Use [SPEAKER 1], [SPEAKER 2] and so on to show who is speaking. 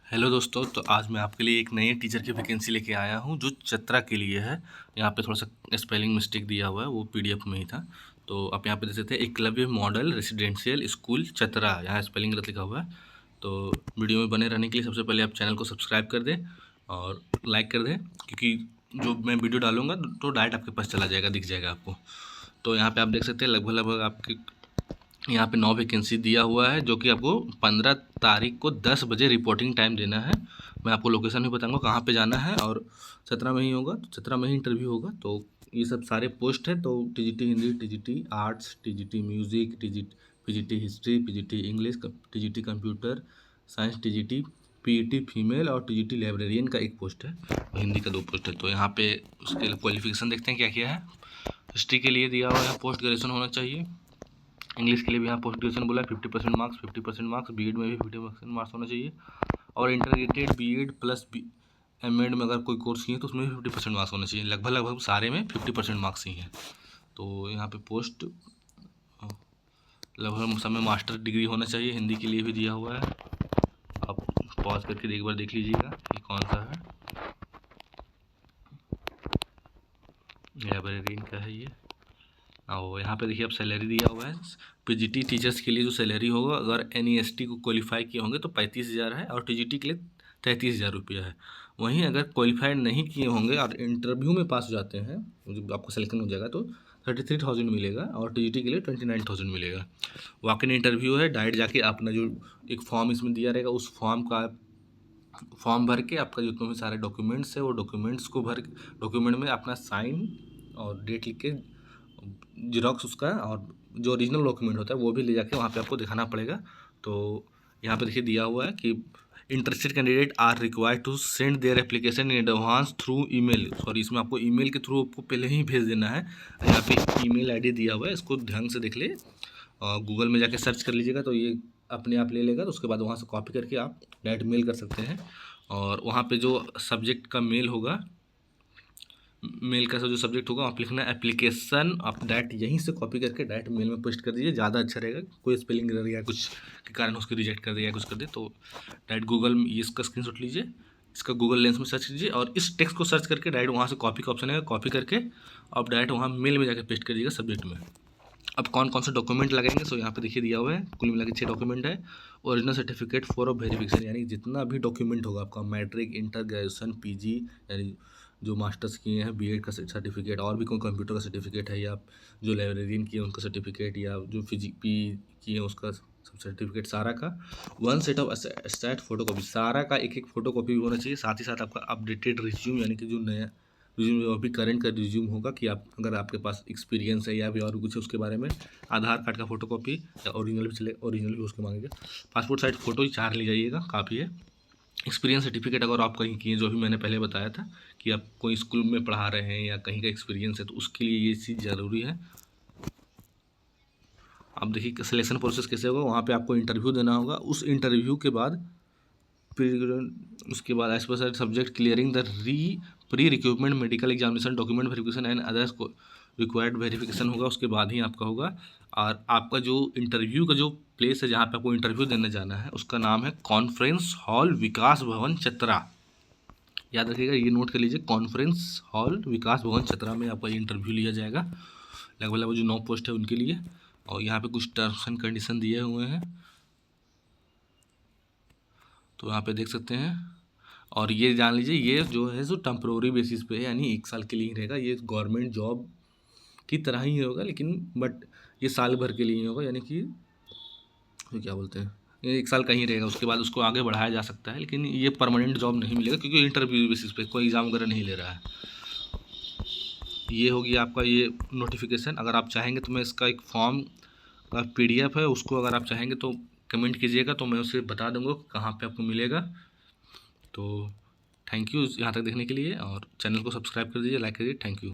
[SPEAKER 1] Hello दोस्तों, तो आज मैं आपके लिए एक नई टीचर की वैकेंसी लेके आया हूँ जो चतरा के लिए है। यहाँ पे थोड़ा सा स्पेलिंग मिस्टेक दिया हुआ है, वो पीडीएफ में ही था। तो आप यहाँ पे देख सकते हैं, Eklavya model residential school Chatra, यहाँ स्पेलिंग गलत लिखा हुआ है। तो वीडियो में बने रहने के लिए सबसे पहले आप चैनल को सब्सक्राइब कर दें और लाइक कर दें, क्योंकि जो मैं वीडियो डालूंगा तो डायरेक्ट आपके पास चला जाएगा, दिख जाएगा आपको। तो यहाँ पर आप देख सकते हैं लगभग लगभग आपके यहाँ पे 9 वैकेंसी दिया हुआ है, जो कि आपको 15 तारीख को 10 बजे रिपोर्टिंग टाइम देना है। मैं आपको लोकेशन भी बताऊंगा कहाँ पे जाना है, और चतरा में ही होगा, तो चतरा में ही इंटरव्यू होगा। तो ये सब सारे पोस्ट है। तो TGT Hindi, TGT arts, TGT music, PGT history, PGT English, TGT computer science, TGT PET female और टीजीटी लाइब्रेरियन का एक पोस्ट है, और हिंदी का 2 पोस्ट है। तो यहाँ पे उसके लिए क्वालिफिकेशन देखते हैं क्या क्या है। हिस्ट्री के लिए दिया हुआ है पोस्ट ग्रेजुएशन होना चाहिए। इंग्लिश के लिए भी यहाँ पोस्ट ग्रेजुएशन बोला है, 50% मार्क्स, 50% मार्क्स। बीएड में भी 50% मार्क्स होना चाहिए, और इंटीग्रेटेड बीएड प्लस एमएड में अगर कोई कोर्स किए तो उसमें भी 50% मार्क्स होना चाहिए। लगभग लगभग सारे में 50% मार्क्स ही हैं। तो यहाँ पे पोस्ट लगभग सब में मास्टर डिग्री होना चाहिए। हिंदी के लिए भी दिया हुआ है, आप पॉज करके एक बार देख लीजिएगा कि कौन सा है। लाइब्रेरियन का है ये। और यहाँ पे देखिए, अब सैलरी दिया हुआ है। पीजीटी टीचर्स के लिए जो सैलरी होगा, अगर एनईएसटी को क्वालिफाई किए होंगे तो 35,000 है, और टीजीटी के लिए 33,000 रुपया है। वहीं अगर क्वालिफाइड नहीं किए होंगे और इंटरव्यू में पास हो जाते हैं, जब आपको सिलेक्शन हो जाएगा तो 33,000 मिलेगा, और टीजीटी के लिए 29,000 मिलेगा। वॉक इन इंटरव्यू है, डायरेक्ट जाके अपना जो एक फॉर्म इसमें दिया रहेगा, उस फॉर्म भर के आपका जितने भी सारे डॉक्यूमेंट्स है, वो डॉक्यूमेंट्स को डॉक्यूमेंट में अपना साइन और डेट लिख के जेरॉक्स उसका, और जो ओरिजिनल डॉक्यूमेंट होता है वो भी ले जाके वहाँ पे आपको दिखाना पड़ेगा। तो यहाँ पे देखिए दिया हुआ है कि interested candidate are required to send their application in advance through email. Sorry, इसमें आपको ईमेल के थ्रू आपको पहले ही भेज देना है। यहाँ पे ईमेल आईडी दिया हुआ है, इसको ध्यान से देख ले, और गूगल में जाके सर्च कर लीजिएगा तो ये अपने आप ले लेगा। तो उसके बाद वहाँ से कॉपी करके आप डायरेक्ट मेल कर सकते हैं। और वहाँ पे जो सब्जेक्ट का मेल होगा, मेल का जो सब्जेक्ट होगा आप लिखना एप्लीकेशन, आप डायरेक्ट यहीं से कॉपी करके डायरेक्ट मेल में पोस्ट कर दीजिए, ज़्यादा अच्छा रहेगा। कोई स्पेलिंग एरर या कुछ के कारण उसको रिजेक्ट कर दे या कुछ कर दे, तो डायरेक्ट गूगल में इसका स्क्रीनशॉट लीजिए, इसका गूगल लेंस में सर्च कीजिए, और इस टेक्स्ट को सर्च करके डायरेक्ट वहाँ से कॉपी का ऑप्शन है, कॉपी करके आप डायरेक्ट वहाँ मेल में जाकर पेस्ट करिएगा सब्जेक्ट में। अब कौन कौन से डॉक्यूमेंट लगेंगे, सो यहाँ पे देखिए दिया हुआ है, कुल मिला के 6 डॉक्यूमेंट है। ओरिजिनल सर्टिफिकेट फॉर वेरिफिकेशन, यानी जितना भी डॉक्यूमेंट होगा आपका, मैट्रिक, इंटर, ग्रेजुएशन, पीजी, यानी जो मास्टर्स किए हैं, बीएड का सर्टिफिकेट, और भी कोई कंप्यूटर का सर्टिफिकेट है, या जो लाइब्रेरियन किए उनका सर्टिफिकेट, या जो पी किए उसका सब सर्टिफिकेट, सारा का 1 set of stat photo copy, सारा का एक एक फोटो कॉपी होना चाहिए। साथ ही साथ आपका अपडेटेड रिज्यूम, यानी कि जो नया रिज्यूम अभी करंट का रिज्यूम होगा, कि आप अगर आपके पास एक्सपीरियंस है या भी और कुछ है उसके बारे में। आधार कार्ड का फोटो कॉपी या ओरिजिनल भी चले, ओरिजिनल भी उसके मांगेंगे। पासपोर्ट साइज फ़ोटो ही 4 ले जाइएगा, काफ़ी है। एक्सपीरियंस सर्टिफिकेट अगर आप कहीं किए, जो भी मैंने पहले बताया था कि आप कोई स्कूल में पढ़ा रहे हैं या कहीं का एक्सपीरियंस है, तो उसके लिए ये चीज़ ज़रूरी है। अब देखिए सिलेक्शन प्रोसेस कैसे होगा, वहाँ पे आपको इंटरव्यू देना होगा। उस इंटरव्यू के बाद फिर उसके बाद as per subject clearing the pre recruitment medical examination, document verification and others को रिक्वायर्ड वेरिफिकेशन होगा, उसके बाद ही आपका होगा। और आपका जो इंटरव्यू का जो प्लेस है जहाँ पे आपको इंटरव्यू देने जाना है, उसका नाम है कॉन्फ्रेंस हॉल विकास भवन चतरा। याद रखिएगा, ये नोट कर लीजिए, कॉन्फ्रेंस हॉल विकास भवन चतरा में आपका इंटरव्यू लिया जाएगा। लगभग लगभग जो 9 पोस्ट है उनके लिए। और यहाँ पे कुछ टर्म्स एंड कंडीशन दिए हुए हैं, तो यहाँ पे देख सकते हैं। और ये जान लीजिए, ये जो है सो टेम्प्रोरी बेसिस पे है, यानी 1 साल के लिए ही रहेगा। ये गवर्नमेंट जॉब की तरह ही होगा, लेकिन बट ये साल भर के लिए ही होगा, यानी कि तो क्या बोलते हैं, ये 1 साल का ही रहेगा। उसके बाद उसको आगे बढ़ाया जा सकता है, लेकिन ये परमानेंट जॉब नहीं मिलेगा, क्योंकि इंटरव्यू बेसिस पे कोई एग्ज़ाम वगैरह नहीं ले रहा है। ये होगी आपका ये नोटिफिकेशन। अगर आप चाहेंगे तो मैं इसका एक फॉर्म का पीडीएफ है, उसको अगर आप चाहेंगे तो कमेंट कीजिएगा, तो मैं उसे बता दूंगा कहाँ पे आपको मिलेगा। तो थैंक यू यहाँ तक देखने के लिए, और चैनल को सब्सक्राइब कर दीजिए, लाइक करिए। Thank you.